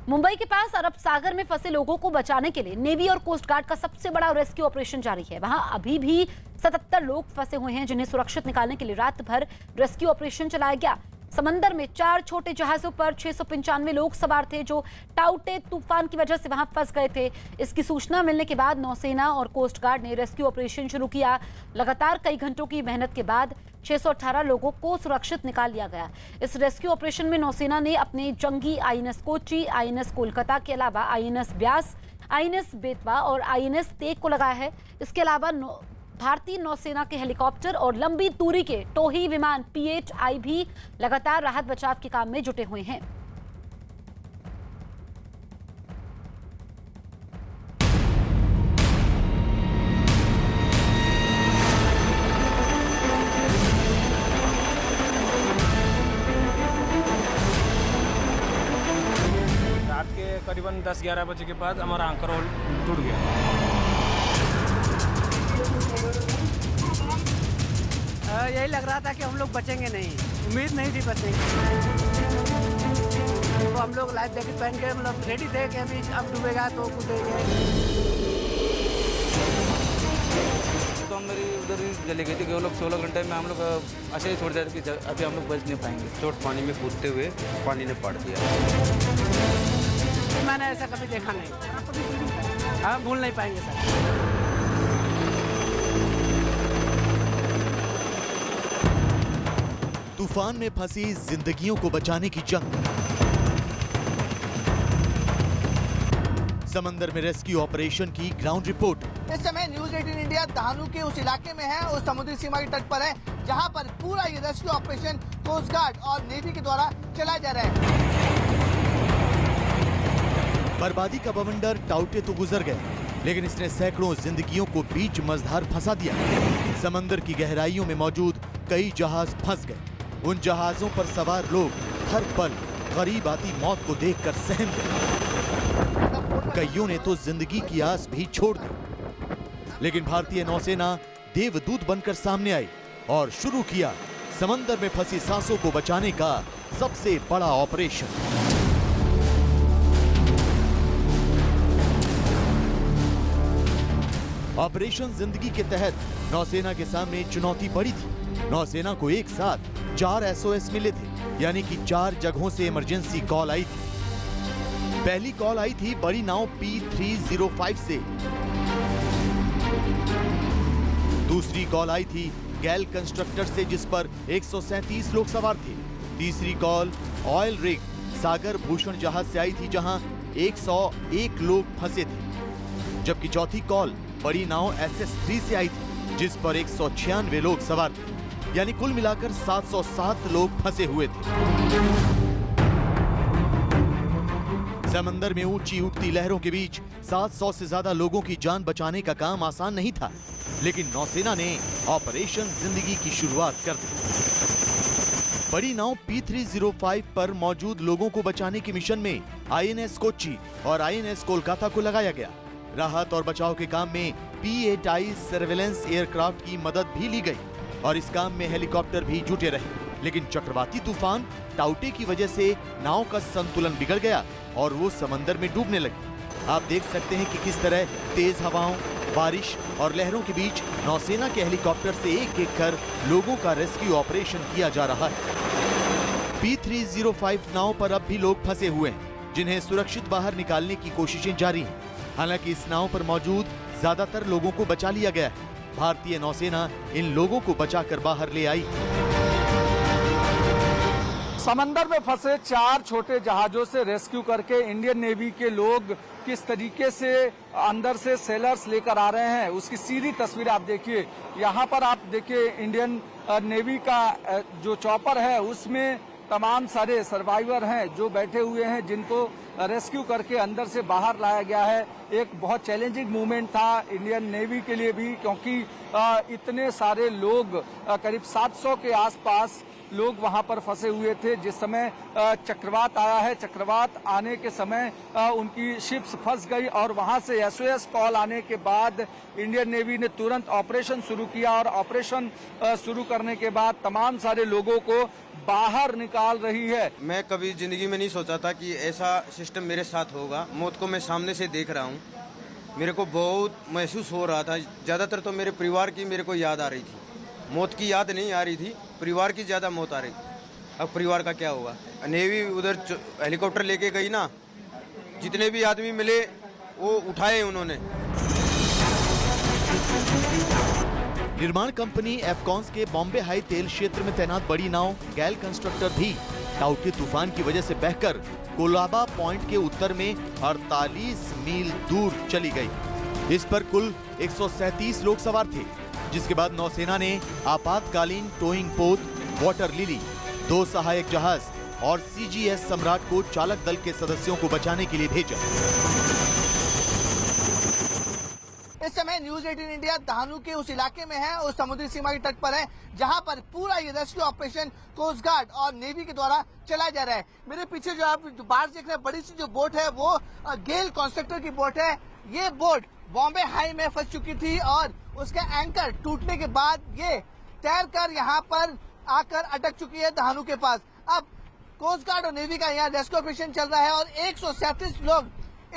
मुंबई के पास अरब सागर में फंसे लोगों को बचाने के लिए नेवी और कोस्ट गार्ड का सबसे बड़ा रेस्क्यू ऑपरेशन जारी है। वहां अभी भी 77 लोग फंसे हुए हैं, जिन्हें सुरक्षित निकालने के लिए रात भर रेस्क्यू ऑपरेशन चलाया गया। समंदर में 4 छोटे जहाजों पर 695 लोग सवार थे, जो टाउटे तूफान की वजह से वहां फंस गए थे। इसकी सूचना मिलने के बाद नौसेना और कोस्ट गार्ड ने रेस्क्यू ऑपरेशन शुरू किया। लगातार कई घंटों की मेहनत के बाद 618 लोगों को सुरक्षित निकाल लिया गया। इस रेस्क्यू ऑपरेशन में नौसेना ने अपने जंगी आईएनएस कोची, आईएनएस कोलकाता के अलावा आईएनएस ब्यास, आईएनएस बेतवा और आईएनएस तेग को लगाया है। इसके अलावा भारतीय नौसेना के हेलीकॉप्टर और लंबी दूरी के टोही विमान P-8I भी लगातार राहत बचाव के काम में जुटे हुए हैं। रात के करीबन 10-11 बजे के बाद हमारा एंकर होल्ड टूट गया। यही लग रहा था कि हम लोग बचेंगे नहीं, उम्मीद नहीं थी बचेंगे। तो हम लोग लाइफ जैकेट पहन के मतलब रेडी थे कि अभी अब डूबेगा तो कूदेंगे। तो हम मेरी उधर ही चली गई थी कि वो लोग 16 घंटे में हम लोग ऐसे ही छोड़ दिया कि अभी हम लोग बच नहीं पाएंगे। चोट पानी में कूदते हुए पानी ने पाड़ दिया। मैंने ऐसा कभी देखा नहीं, हम भूल नहीं पाएंगे सर। तूफान में फंसी जिंदगियों को बचाने की जंग। समंदर में रेस्क्यू ऑपरेशन की ग्राउंड रिपोर्ट। इस समय न्यूज 18 इंडिया दहानू के उस इलाके में है, उस समुद्री सीमा के तट पर है, जहां पर पूरा ये रेस्क्यू ऑपरेशन कोस्ट गार्ड और नेवी के द्वारा चलाया जा रहा है। बर्बादी का बवंडर टाउटे तो गुजर गए, लेकिन इसने सैकड़ों जिंदगियों को बीच मझधार फंसा दिया। समंदर की गहराइयों में मौजूद कई जहाज फंस गए। उन जहाजों पर सवार लोग हर पल करीब आती मौत को देखकर सहम गए। कईयों ने तो जिंदगी की आस भी छोड़ दी, लेकिन भारतीय नौसेना देवदूत बनकर सामने आई और शुरू किया समंदर में फंसी सांसों को बचाने का सबसे बड़ा ऑपरेशन। ऑपरेशन जिंदगी के तहत नौसेना के सामने चुनौती बड़ी थी। नौसेना को एक साथ 4 SOS मिले थे, यानी कि 4 जगहों से इमरजेंसी कॉल आई थी। पहली कॉल आई थी बड़ी नाव P-305 से। दूसरी कॉल आई थी गैल कंस्ट्रक्टर से, जिस पर 137 लोग सवार थे। तीसरी कॉल ऑयल रिग सागर भूषण जहाज से आई थी, जहां 101 लोग फंसे थे। जबकि चौथी कॉल बड़ी नाव SS-3 से आई थी, जिस पर 196 लोग सवार थे, यानी कुल मिलाकर 707 लोग फंसे हुए थे। समंदर में ऊंची उठती लहरों के बीच 700 से ज्यादा लोगों की जान बचाने का काम आसान नहीं था, लेकिन नौसेना ने ऑपरेशन जिंदगी की शुरुआत कर दी। बड़ी नाव P-305 पर मौजूद लोगों को बचाने के मिशन में आईएनएस कोची और आईएनएस कोलकाता को लगाया गया। राहत और बचाव के काम में P-8I सर्वेलेंस एयरक्राफ्ट की मदद भी ली गई और इस काम में हेलीकॉप्टर भी जुटे रहे। लेकिन चक्रवाती तूफान टाउटे की वजह से नाव का संतुलन बिगड़ गया और वो समंदर में डूबने लगी। आप देख सकते हैं कि किस तरह तेज हवाओं, बारिश और लहरों के बीच नौसेना के हेलीकॉप्टर से एक-एक कर लोगों का रेस्क्यू ऑपरेशन किया जा रहा है। P-305 नाव पर अब भी लोग फंसे हुए हैं, जिन्हें सुरक्षित बाहर निकालने की कोशिशें जारी हैं। हालांकि इस नाव पर मौजूद ज्यादातर लोगों को बचा लिया गया है। भारतीय नौसेना इन लोगों को बचाकर बाहर ले आई। समंदर में फंसे 4 छोटे जहाजों से रेस्क्यू करके इंडियन नेवी के लोग किस तरीके से अंदर से सेलर्स लेकर आ रहे हैं, उसकी सीधी तस्वीर आप देखिए। यहाँ पर आप देखिए इंडियन नेवी का जो चॉपर है, उसमें तमाम सारे सर्वाइवर हैं जो बैठे हुए हैं, जिनको रेस्क्यू करके अंदर से बाहर लाया गया है। एक बहुत चैलेंजिंग मूवमेंट था इंडियन नेवी के लिए भी, क्योंकि इतने सारे लोग, करीब 700 के आसपास लोग वहां पर फंसे हुए थे। जिस समय चक्रवात आया है, चक्रवात आने के समय उनकी शिप्स फंस गई और वहां से SOS कॉल आने के बाद इंडियन नेवी ने तुरंत ऑपरेशन शुरू किया और ऑपरेशन शुरू करने के बाद तमाम सारे लोगों को बाहर निकाल रही है। मैं कभी जिंदगी में नहीं सोचा था कि ऐसा सिस्टम मेरे साथ होगा। मौत को मैं सामने से देख रहा हूँ, मेरे को बहुत महसूस हो रहा था। ज़्यादातर तो मेरे परिवार की मेरे को याद आ रही थी, मौत की याद नहीं आ रही थी, परिवार की ज़्यादा मौत आ रही थी। अब परिवार का क्या होगा। नेवी उधर हेलीकॉप्टर लेके गई ना, जितने भी आदमी मिले वो उठाए उन्होंने। निर्माण कंपनी एफकॉन्स के बॉम्बे हाई तेल क्षेत्र में तैनात बड़ी नाव गैल कंस्ट्रक्टर भी टाउटे तूफान की वजह से बहकर कोलाबा पॉइंट के उत्तर में 48 मील दूर चली गई। इस पर कुल 137 लोग सवार थे, जिसके बाद नौसेना ने आपातकालीन टोइंग पोत, वाटर लिली, 2 सहायक जहाज और CGS सम्राट को चालक दल के सदस्यों को बचाने के लिए भेजा। इस समय न्यूज 18 इंडिया दहानू के उस इलाके में है, उस समुद्री सीमा के तट पर है, जहां पर पूरा ये रेस्क्यू ऑपरेशन कोस्ट गार्ड और नेवी के द्वारा चलाया जा रहा है। मेरे पीछे जो आप बाहर देख रहे हैं, बड़ी सी जो बोट है वो गेल कंस्ट्रक्टर की बोट है। ये बोट बॉम्बे हाई में फंस चुकी थी और उसका एंकर टूटने के बाद ये तैरकर यहाँ पर आकर अटक चुकी है दहानू के पास। अब कोस्ट गार्ड और नेवी का यहाँ रेस्क्यू ऑपरेशन चल रहा है और 137 लोग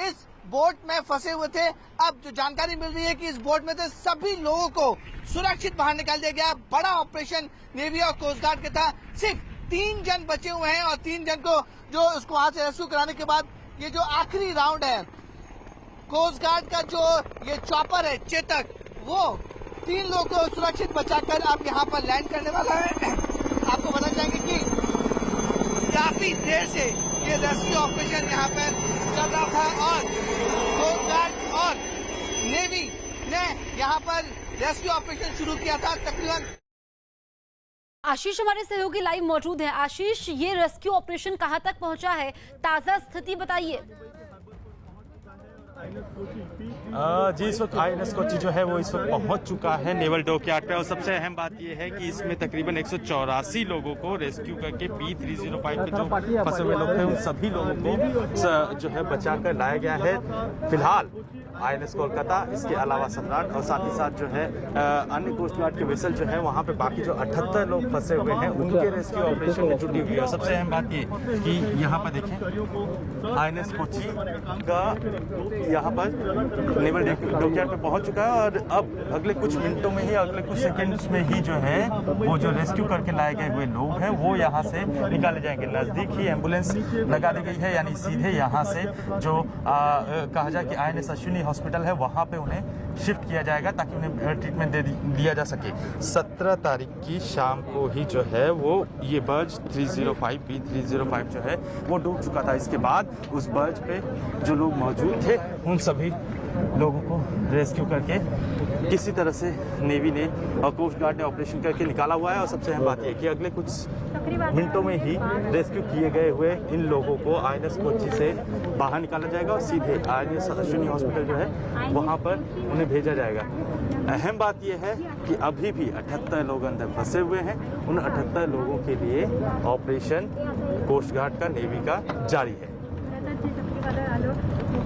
इस बोट में फंसे हुए थे। अब जो जानकारी मिल रही है कि इस बोट में से सभी लोगों को सुरक्षित बाहर निकाल दिया गया। बड़ा ऑपरेशन नेवी और कोस्ट गार्ड का था। सिर्फ 3 जन बचे हुए हैं और 3 जन को जो उसको वहां से रेस्क्यू कराने के बाद ये जो आखिरी राउंड है, कोस्ट गार्ड का जो ये चॉपर है चेतक, वो 3 लोगों को सुरक्षित बचाकर अब यहाँ पर लैंड करने वाला है। आपको बताना चाहेंगे कि काफी देर से ये रेस्क्यू ऑपरेशन यहाँ पर चल रहा था और कोस्ट गार्ड और नेवी ने यहाँ पर रेस्क्यू ऑपरेशन शुरू किया था। तकरीबन आशीष हमारे सहयोगी लाइव मौजूद हैं। आशीष, ये रेस्क्यू ऑपरेशन कहां तक पहुंचा है, ताजा स्थिति बताइए। जी, इस वक्त INS कोची जो है वो इस वक्त पहुंच चुका है नेवल डॉकयार्ड पे और सबसे अहम बात यह है कि इसमें तकरीबन 184 लोगों को रेस्क्यू करके P305 पे जो फंसे हुए लोग हैं उन सभी लोगों को जो है बचा कर लाया गया है। फिलहाल INS कोलकाता, इसके अलावा सम्राट और साथ ही साथ जो है अन्य कोस्ट गार्ड के वेसल जो है वहाँ पे बाकी जो 78 लोग फंसे हुए हैं उनके रेस्क्यू ऑपरेशन में जुटी हुई है। और सबसे अहम बात ये कि यहाँ पर देखें INS कोची का यहाँ पर नेवल डॉकयार्ड पे पहुँच चुका है और अब अगले कुछ मिनटों में ही, अगले कुछ सेकेंड्स में ही जो है वो जो रेस्क्यू करके लाए गए हुए लोग हैं वो यहाँ से निकाले जाएंगे। नज़दीक ही एम्बुलेंस लगा दी गई है, यानी सीधे यहाँ से जो कहा जाए कि INS अश्विनी हॉस्पिटल है वहाँ पे उन्हें शिफ्ट किया जाएगा ताकि उन्हें ट्रीटमेंट दिया जा सके। 17 तारीख की शाम को ही जो है वो ये बर्ज 305 P305 जो है वो डूब चुका था। इसके बाद उस बर्ज पे जो लोग मौजूद थे उन सभी लोगों को रेस्क्यू करके किसी तरह से नेवी ने और कोस्ट गार्ड ने ऑपरेशन करके निकाला हुआ है। और सबसे अहम बात यह कि अगले कुछ मिनटों में ही रेस्क्यू किए गए हुए इन लोगों को INS कोची से बाहर निकाला जाएगा और सीधे INS अश्विनी हॉस्पिटल जो है वहाँ पर उन्हें भेजा जाएगा। अहम बात यह है कि अभी भी 78 लोग अंदर फंसे हुए हैं। उन 78 लोगों के लिए ऑपरेशन कोस्ट गार्ड का, नेवी का जारी है।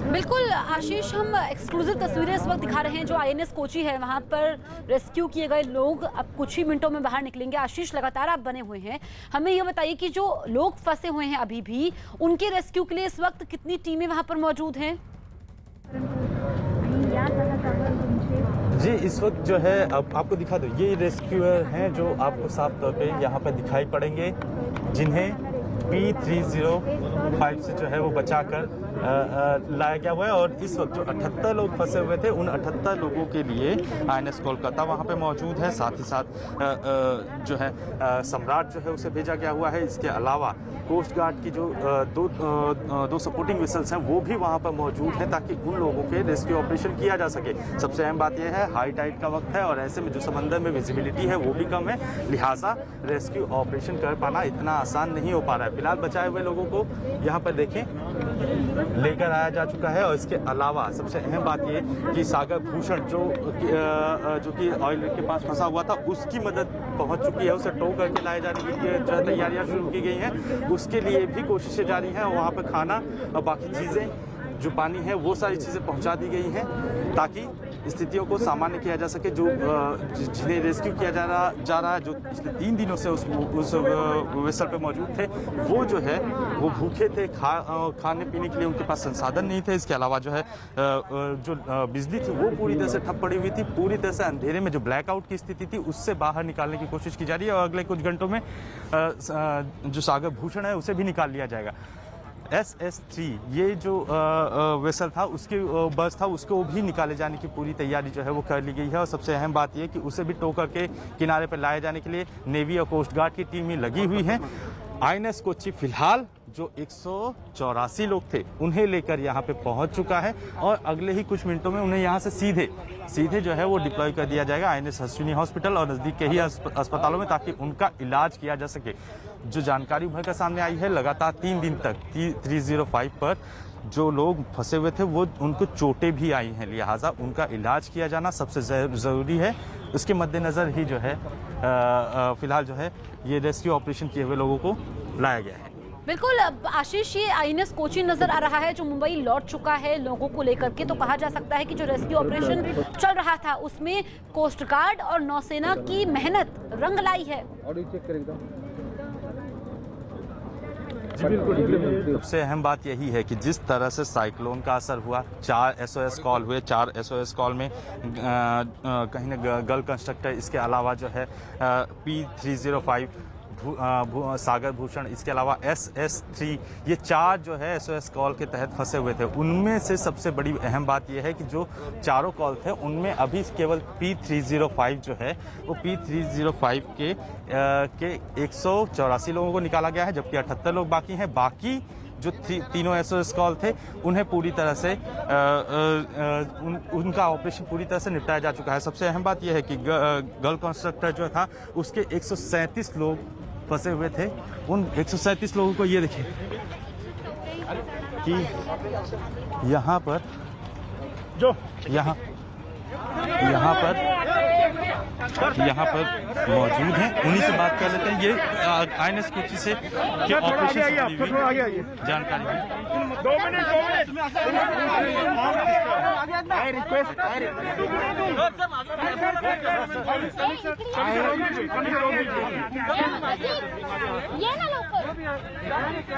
बिल्कुल आशीष, हम एक्सक्लूसिव तस्वीरें इस वक्त दिखा रहे हैं जो INS कोची है, वहां पर रेस्क्यू किए गए लोग अब कुछ ही मिनटों में बाहर निकलेंगे। आशीष, लगातार आप बने हुए हैं, हमें ये बताइए कि जो लोग फंसे हुए हैं अभी भी, उनके रेस्क्यू के लिए इस वक्त कितनी टीमें वहां पर मौजूद हैं? जी, इस वक्त जो है अब आपको दिखा दो, ये रेस्क्यूअर हैं जो आपको साफ तौर पे यहाँ पर दिखाई पड़ेंगे, जिन्हें P305 से जो है वो बचाकर लाया गया हुआ है। और इस वक्त जो 78 लोग फंसे हुए थे उन 78 लोगों के लिए INS कोलकाता वहाँ पे मौजूद है। साथ ही साथ जो है सम्राट जो है उसे भेजा गया हुआ है। इसके अलावा कोस्ट गार्ड की जो दो सपोर्टिंग वेसल्स हैं वो भी वहाँ पर मौजूद हैं ताकि उन लोगों के रेस्क्यू ऑपरेशन किया जा सके। सबसे अहम बात यह है हाई टाइड का वक्त है और ऐसे में जो समंदर में विजिबिलिटी है वो भी कम है, लिहाजा रेस्क्यू ऑपरेशन कर पाना इतना आसान नहीं हो पा रहा है। है। फिलहाल बचाए हुए लोगों को यहाँ पर देखें लेकर आया जा चुका है। और इसके अलावा सबसे अहम बात ये कि सागर भूषण जो कि ऑयल के पास फंसा हुआ था, उसकी मदद पहुंच चुकी है। उसे टो करके लाए जाने की जो है तैयारियां शुरू की गई हैं। उसके लिए भी कोशिशें जारी हैं। वहाँ पर खाना और बाकी चीज़ें जो पानी है वो सारी चीज़ें पहुंचा दी गई हैं ताकि स्थितियों को सामान्य किया जा सके। जो जिन्हें रेस्क्यू किया जा रहा है, जो पिछले 3 दिनों से उस वेसल पे मौजूद थे, वो जो है वो भूखे थे, खाने पीने के लिए उनके पास संसाधन नहीं थे। इसके अलावा जो है जो बिजली थी वो पूरी तरह से ठप पड़ी हुई थी। पूरी तरह से अंधेरे में जो ब्लैकआउट की स्थिति थी उससे बाहर निकालने की कोशिश की जा रही है और अगले कुछ घंटों में जो सागर भूषण है उसे भी निकाल लिया जाएगा। SS3 ये जो वेसल था, उसके बस था, उसको भी निकाले जाने की पूरी तैयारी जो है वो कर ली गई है। और सबसे अहम बात ये कि उसे भी टो करके किनारे पर लाए जाने के लिए नेवी और कोस्ट गार्ड की टीमें लगी हुई हैं। INS कोची फिलहाल जो 184 लोग थे उन्हें लेकर यहाँ पे पहुँच चुका है और अगले ही कुछ मिनटों में उन्हें यहाँ से सीधे जो है वो डिप्लॉय कर दिया जाएगा INS अश्विनी हॉस्पिटल और नज़दीक के ही अस्पतालों में, ताकि उनका इलाज किया जा सके। जो जानकारी उभर कर सामने आई है, लगातार 3 दिन तक 305 पर जो लोग फंसे हुए थे वो उनको चोटें भी आई हैं, लिहाजा उनका इलाज किया जाना सबसे ज़रूरी है। उसके मद्देनज़र ही जो है फिलहाल जो है ये रेस्क्यू ऑपरेशन किए हुए लोगों को लाया गया है। बिल्कुल आशीष, ये INS कोची नजर आ रहा है जो मुंबई लौट चुका है लोगों को लेकर के। तो कहा जा सकता है कि जो रेस्क्यू ऑपरेशन चल रहा था उसमें कोस्ट गार्ड और नौसेना की मेहनत रंग लाई है। सबसे अहम बात यही है कि जिस तरह से साइक्लोन का असर हुआ, 4 SOS कॉल हुए, 4 SOS कॉल में कहीं ना गल कंस्ट्रक्टर, इसके अलावा जो है P305 सागर भूषण, इसके अलावा SS3, ये 4 जो है SOS कॉल के तहत फंसे हुए थे। उनमें से सबसे बड़ी अहम बात यह है कि जो चारों कॉल थे उनमें अभी केवल P305 जो है वो P305 के 184 लोगों को निकाला गया है, जबकि 78 लोग बाकी हैं। बाकी जो तीनों SOS कॉल थे उन्हें पूरी तरह से उनका ऑपरेशन पूरी तरह से निपटाया जा चुका है। सबसे अहम बात यह है कि गल कंस्ट्रक्टर जो था उसके 137 लोग फंसे हुए थे। उन 137 लोगों को ये देखिए कि यहाँ पर मौजूद हैं। उन्हीं से बात कर लेते हैं। ये INS कोची से ऑपरेशन से जानकारी है। 2 मिनट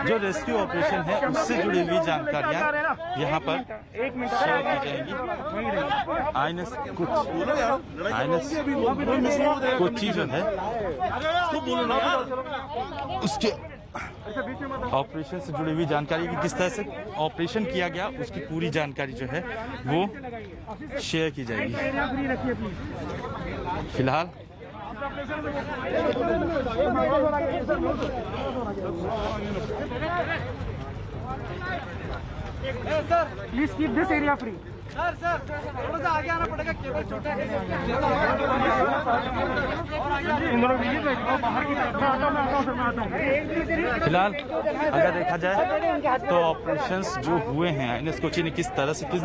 जो रेस्क्यू ऑपरेशन है उससे जुड़ी हुई जानकारियाँ यहाँ पर शेयर की जाएंगी। INS कोची जो है उसके ऑपरेशन से जुड़ी हुई जानकारी की किस तरह से ऑपरेशन किया गया उसकी पूरी जानकारी जो है वो शेयर की जाएगी। फिलहाल please keep this area free. Sir थोड़ा सा आगे आना पड़ेगा, केबल छोटा है। फिलहाल अगर देखा जाए तो ऑपरेशंस जो हुए हैं INS कोची ने किस तरह से, किस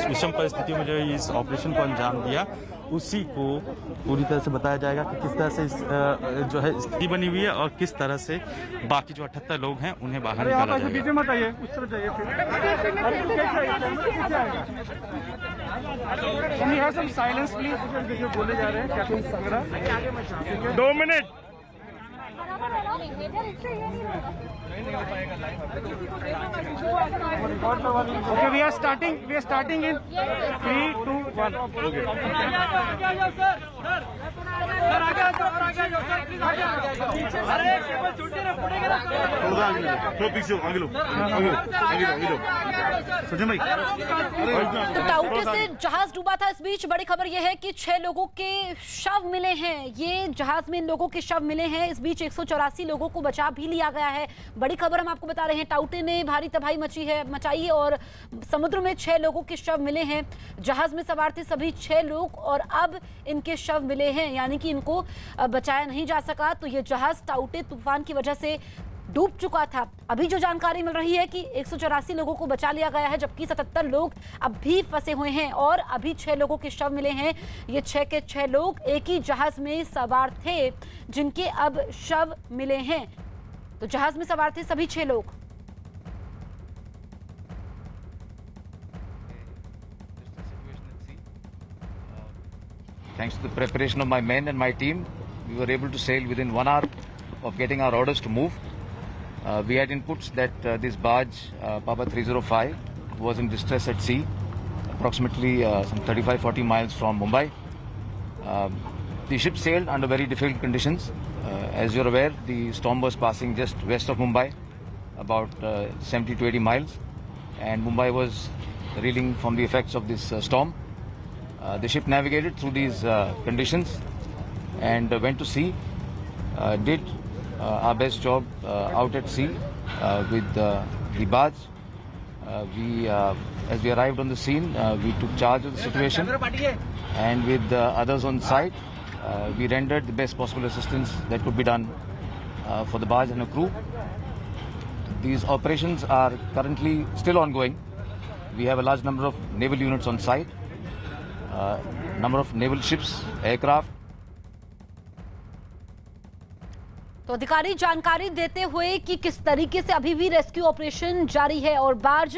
विषम परिस्थितियों में जो इस ऑपरेशन को अंजाम दिया, उसी को पूरी तरह से बताया जाएगा कि किस तरह से इस जो है स्थिति बनी हुई है और किस तरह से बाकी जो 78 लोग हैं उन्हें बाहर निकाला जाएगा। मत आइए, उस तरफ जाइए फिर। साइलेंस प्लीज, बोले जा रहे हैं captain 2 minute. Okay, we are starting in 3, 2, 1. Okay. तो टाउटे से जहाज डूबा था। इस बीच बड़ी खबर यह है कि 6 लोगों के शव मिले हैं। ये जहाज में इन लोगों के शव मिले हैं। इस बीच 184 लोगों को बचा भी लिया गया है। बड़ी खबर हम आपको बता रहे हैं। टाउटे ने भारी तबाही मचाई है और समुद्र में 6 लोगों के शव मिले हैं। जहाज में सवार थे सभी 6 लोग और अब इनके शव मिले हैं, यानी कि इनको बचाया नहीं जा सका। तो ये जहाज टाउटे तूफान की वजह से डूब चुका था। अभी जो जानकारी मिल रही है कि 184 लोगों को बचा लिया गया है, जबकि 77 लोग अब भी फंसे हुए हैं और अभी 6 लोगों के शव मिले हैं। ये 6 के 6 लोग एक ही जहाज में सवार थे, जिनके अब शव मिले हैं। तो जहाज में सवार थे सभी 6 लोग। Thanks to the preparation of my men and my team, we were able to sail within 1 hour of getting our orders to move. We had inputs that this barge, Papa 305, was in distress at sea, approximately some 35-40 miles from Mumbai. The ship sailed under very difficult conditions. As you're aware, the storm was passing just west of Mumbai, about 70 to 80 miles, and Mumbai was reeling from the effects of this storm. The ship navigated through these conditions and went to sea, did our best job out at sea with the barge. As we arrived on the scene, we took charge of the situation, and with others on site, we rendered the best possible assistance that could be done for the barge and the crew. These operations are currently still ongoing. We have a large number of naval units on site, number of naval ships, aircraft. तो अधिकारी जानकारी देते हुए कि किस तरीके से अभी भी रेस्क्यू ऑपरेशन जारी है और बार्ज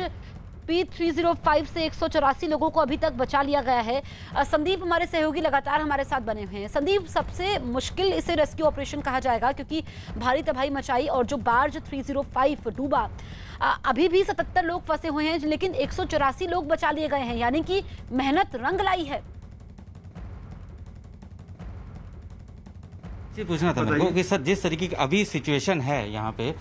P305 से 184 लोगों को अभी तक बचा लिया गया है। संदीप हमारे सहयोगी लगातार हमारे साथ बने हुए हैं। संदीप, सबसे मुश्किल इसे रेस्क्यू ऑपरेशन कहा जाएगा क्योंकि भारी तबाही मचाई और जो बार्ज 305 डूबा, अभी भी 77 लोग फंसे हुए हैं, लेकिन 184 लोग बचा लिए गए हैं, यानी कि मेहनत रंग लाई है। जी, पूछना था मेरे को कि सर, जिस तरीके की अभी सिचुएशन है यहाँ पे,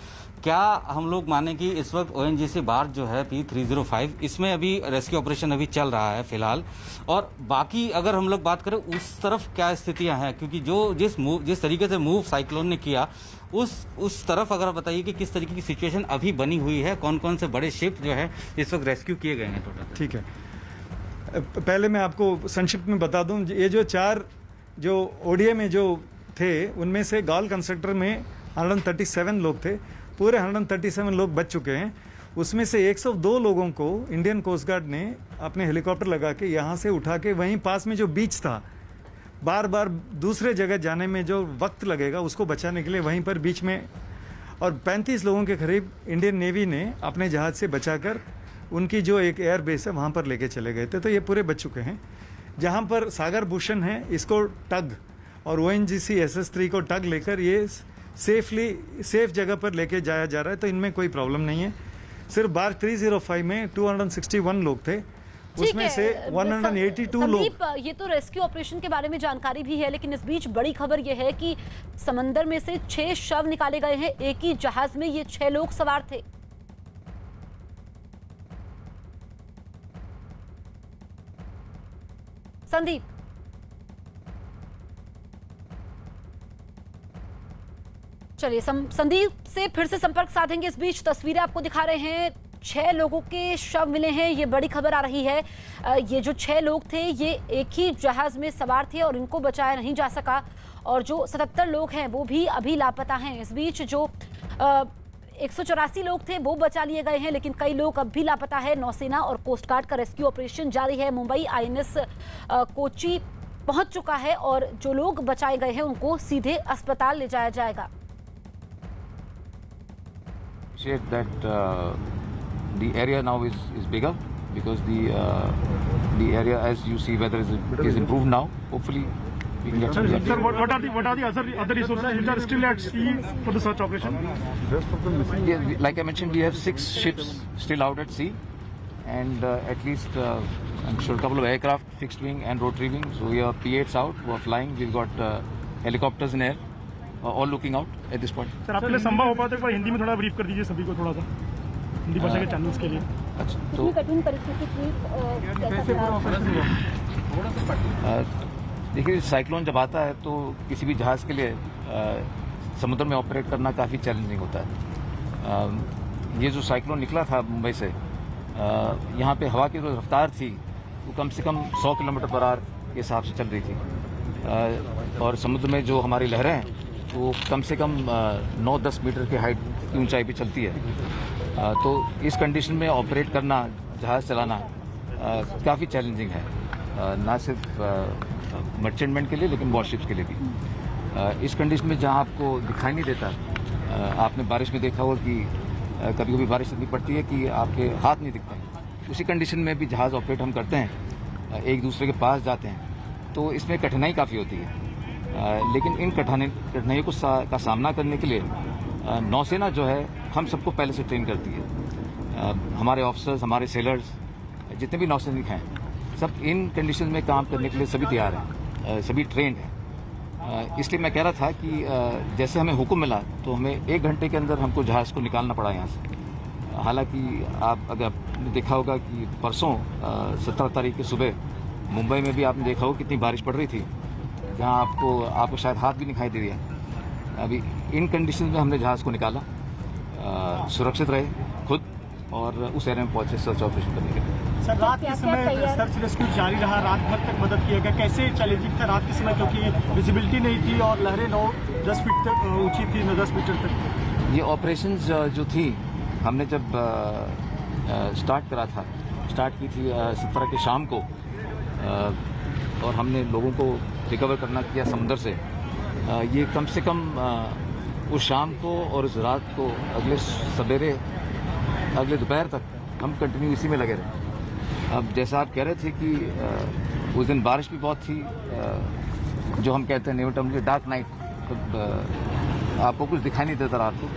क्या हम लोग माने कि इस वक्त ONGC बार्ज जो है P305, इसमें अभी रेस्क्यू ऑपरेशन अभी चल रहा है फिलहाल, और बाकी अगर हम लोग बात करें उस तरफ क्या स्थितियां हैं, क्योंकि जो जिस तरीके से मूव साइक्लोन ने किया उस तरफ अगर आप बताइए कि किस तरीके की सिचुएशन अभी बनी हुई है, कौन कौन से बड़े शिप जो है इस वक्त रेस्क्यू किए गए हैं टोटल? ठीक है, पहले मैं आपको संक्षिप्त में बता दूं, ये जो 4 जो ODA में जो थे, उनमें से गॉल कंस्ट्रक्टर में 137 लोग थे। पूरे 137 लोग बच चुके हैं। उसमें से 102 लोगों को इंडियन कोस्ट गार्ड ने अपने हेलीकॉप्टर लगा के यहाँ से उठा के वहीं पास में जो बीच था, बार बार दूसरे जगह जाने में जो वक्त लगेगा उसको बचाने के लिए वहीं पर बीच में, और 35 लोगों के करीब इंडियन नेवी ने अपने जहाज़ से बचाकर उनकी जो एक एयर बेस है वहाँ पर लेके चले गए थे। तो ये पूरे बच चुके हैं। जहाँ पर सागर भूषण है, इसको टग और ONGC SS3 को टग लेकर ये सेफ जगह पर लेके जाया जा रहा है, तो इनमें कोई प्रॉब्लम नहीं है। सिर्फ बार 305 में 261 लोग थे, उसमें से 182 लोग। ये तो रेस्क्यू ऑपरेशन के बारे में जानकारी भी है, लेकिन इस बीच बड़ी खबर यह है कि समंदर में से 6 शव निकाले गए हैं। एक ही जहाज में ये 6 लोग सवार थे। संदीप, चलिए संदीप से फिर से संपर्क साधेंगे। इस बीच तस्वीरें आपको दिखा रहे हैं, 6 लोगों के शव मिले हैं। ये बड़ी खबर आ रही है। ये जो 6 लोग थे ये एक ही जहाज में सवार थे और इनको बचाया नहीं जा सका, और जो 77 लोग हैं वो भी अभी लापता हैं। इस बीच जो 184 लोग थे वो बचा लिए गए हैं, लेकिन कई लोग अब भी लापता है। नौसेना और कोस्ट गार्ड का रेस्क्यू ऑपरेशन जारी है। मुंबई INS कोची पहुंच चुका है और जो लोग बचाए गए हैं उनको सीधे अस्पताल ले जाया जाएगा। That the area now is bigger because the area, as you see, weather is improved now. Hopefully we can get some. Sir, what are the other resources which are still at sea for the search operation? Yeah, like I mentioned, we have 6 ships still out at sea, and at least I'm sure a couple of aircraft, fixed wing and rotary wing. So we have P8s out who are flying. We've got helicopters in air. All looking out at this point. Sir, आपके लिए संभव हो पाता है एक बार हिंदी में थोड़ा brief कर दीजिए सभी को, थोड़ा सा हिंदी भाषा के चैनल्स के लिए। अच्छा, तो कठिन परिस्थिति देखिए, साइक्लोन जब आता है तो किसी भी जहाज़ के लिए समुद्र में ऑपरेट करना काफ़ी चैलेंजिंग होता है। ये जो साइक्लोन निकला था मुंबई से, यहाँ पे हवा की जो रफ्तार थी वो कम से कम 100 किलोमीटर/आवर के हिसाब से चल रही थी, और समुद्र में जो हमारी लहरें हैं वो कम से कम 9-10 मीटर की हाइट की ऊंचाई पे चलती है। तो इस कंडीशन में ऑपरेट करना, जहाज़ चलाना काफ़ी चैलेंजिंग है, ना सिर्फ मर्चेंटमैन के लिए लेकिन वॉरशिप्स के लिए भी। इस कंडीशन में जहां आपको दिखाई नहीं देता, आपने बारिश में देखा होगा कि कभी कभी बारिश इतनी पड़ती है कि आपके हाथ नहीं दिखते हैं। उसी कंडीशन में भी जहाज़ ऑपरेट हम करते हैं, एक दूसरे के पास जाते हैं, तो इसमें कठिनाई काफ़ी होती है। लेकिन इन कठिनाइयों का सामना करने के लिए नौसेना जो है हम सबको पहले से ट्रेन करती है। हमारे ऑफिसर्स, हमारे सेलर्स, जितने भी नौसैनिक हैं, सब इन कंडीशन में काम करने के लिए सभी तैयार हैं, सभी ट्रेंड हैं। इसलिए मैं कह रहा था कि जैसे हमें हुक्म मिला तो हमें 1 घंटे के अंदर हमको जहाज़ को निकालना पड़ा यहाँ से। हालांकि आप अगर आपने देखा होगा कि परसों 17 तारीख की सुबह मुंबई में भी आपने देखा होगा कितनी बारिश पड़ रही थी, जहाँ आपको शायद हाथ भी दिखाई दे दिया। अभी इन कंडीशन में हमने जहाज़ को निकाला, सुरक्षित रहे खुद और उस एरिया में पहुंचे सर्च ऑपरेशन करने के लिए। सर, रात के समय सर्च रेस्क्यू जारी रहा, रात भर तक मदद किया गया। कैसे चैलेंजिंग था रात के समय, क्योंकि विजिबिलिटी नहीं थी और लहरें 9-10 फीट तक ऊंची थी, 10 मीटर तक। ये ऑपरेशंस जो थी, हमने जब स्टार्ट करा था, स्टार्ट की थी 17 की शाम को, और हमने लोगों को रिकवर करना किया समुद्र से। ये कम से कम उस शाम को और उस रात को, अगले सवेरे, अगले दोपहर तक हम कंटिन्यू इसी में लगे रहे। अब जैसा आप कह रहे थे कि उस दिन बारिश भी बहुत थी, जो हम कहते हैं नेवल टर्म में डार्क नाइट, तो आपको कुछ दिखाई नहीं देता रात को,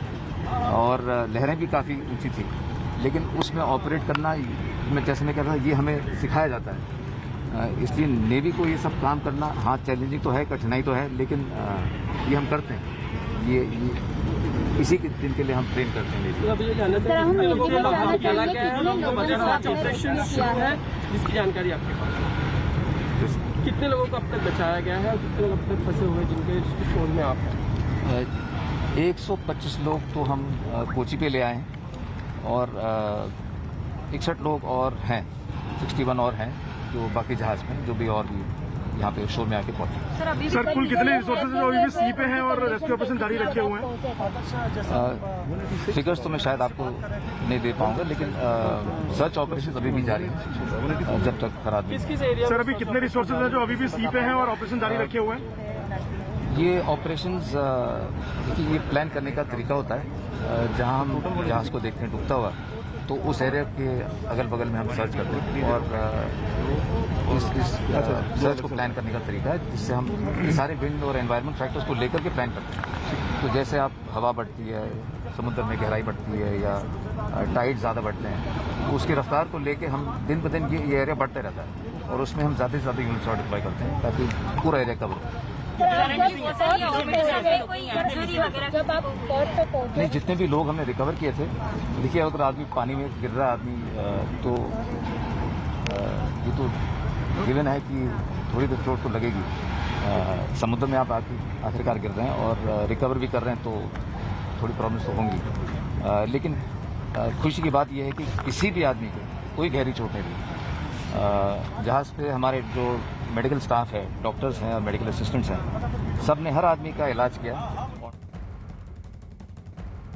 और लहरें भी काफ़ी ऊंची थी। लेकिन उसमें ऑपरेट करना, जैसे मैं कह रहा था, ये हमें सिखाया जाता है। इसलिए नेवी को ये सब काम करना, हाँ चैलेंजिंग तो है, कठिनाई तो है, लेकिन ये हम करते हैं। ये इसी के दिन के लिए हम ट्रेन करते हैं। इसकी जानकारी आपके पास कितने लोगों को अब तक बचाया गया है और कितने लोग अब तक फंसे हुए जिनके खोज में आप हैं? 125 लोग तो हम कोची पे ले आए हैं, और 61 लोग और हैं, 61 और हैं जो बाकी जहाज में, जो भी और भी यहाँ पे शोर में आके पहुंचे। सर, कुल कितने रिसोर्सेज अभी भी सी पे हैं और रेस्क्यू ऑपरेशन जारी रखे हुए हैं? फिगर्स तो मैं शायद आपको नहीं दे पाऊंगा, लेकिन सर्च ऑपरेशन अभी भी जारी है जब तक हर आदमी। सर, अभी कितने रिसोर्सेज हैं जो अभी भी सी पे हैं और ऑपरेशन जारी रखे हुए हैं? ये ऑपरेशंस, देखिए, ये प्लान करने का तरीका होता है। जहाँ हम जहाज को देखते हैं डूबता हुआ, तो उस एरिया के अगल बगल में हम सर्च करते हैं, और इस सर्च को प्लान करने का तरीका है, जिससे हम सारे विंड और एनवायरनमेंट फैक्टर्स को लेकर के प्लान करते हैं। तो जैसे आप हवा बढ़ती है, समुद्र में गहराई बढ़ती है, या टाइड ज़्यादा बढ़ते हैं, तो उसकी रफ्तार को लेके हम दिन ब दिन ये एरिया बढ़ते रहता है, और उसमें हम ज़्यादा से ज़्यादा यूनिट्स और डिप्लॉय करते हैं ताकि पूरा एरिया कवर हो। नहीं, जितने भी लोग हमने रिकवर किए थे, देखिए, अगर आदमी पानी में गिर रहा आदमी, तो ये तो गिवन है कि थोड़ी तो चोट तो लगेगी। समुद्र में आप आखिरकार गिर रहे हैं और रिकवर भी कर रहे हैं, तो थोड़ी प्रॉब्लम्स तो होंगी। लेकिन खुशी की बात यह है कि किसी भी आदमी को कोई गहरी चोट नहीं लगी। जहाज़ पे हमारे जो मेडिकल स्टाफ है, डॉक्टर्स हैं और मेडिकल असिस्टेंट्स हैं, सब ने हर आदमी का इलाज किया।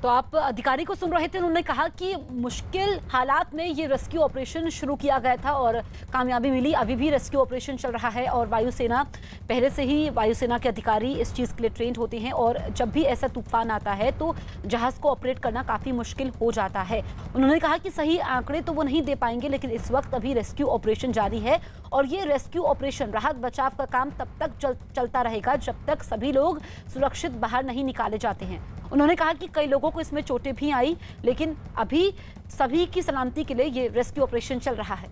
तो आप अधिकारी को सुन रहे थे, उन्होंने कहा कि मुश्किल हालात में ये रेस्क्यू ऑपरेशन शुरू किया गया था और कामयाबी मिली। अभी भी रेस्क्यू ऑपरेशन चल रहा है, और वायुसेना, पहले से ही वायुसेना के अधिकारी इस चीज़ के लिए ट्रेंड होते हैं, और जब भी ऐसा तूफान आता है तो जहाज़ को ऑपरेट करना काफ़ी मुश्किल हो जाता है। उन्होंने कहा कि सही आंकड़े तो वो नहीं दे पाएंगे, लेकिन इस वक्त अभी रेस्क्यू ऑपरेशन जारी है, और ये रेस्क्यू ऑपरेशन, राहत बचाव का काम तब तक चलता रहेगा जब तक सभी लोग सुरक्षित बाहर नहीं निकाले जाते हैं। उन्होंने कहा कि कई लोगों को इसमें चोटें भी आई, लेकिन अभी सभी की सलामती के लिए ये रेस्क्यू ऑपरेशन चल रहा है।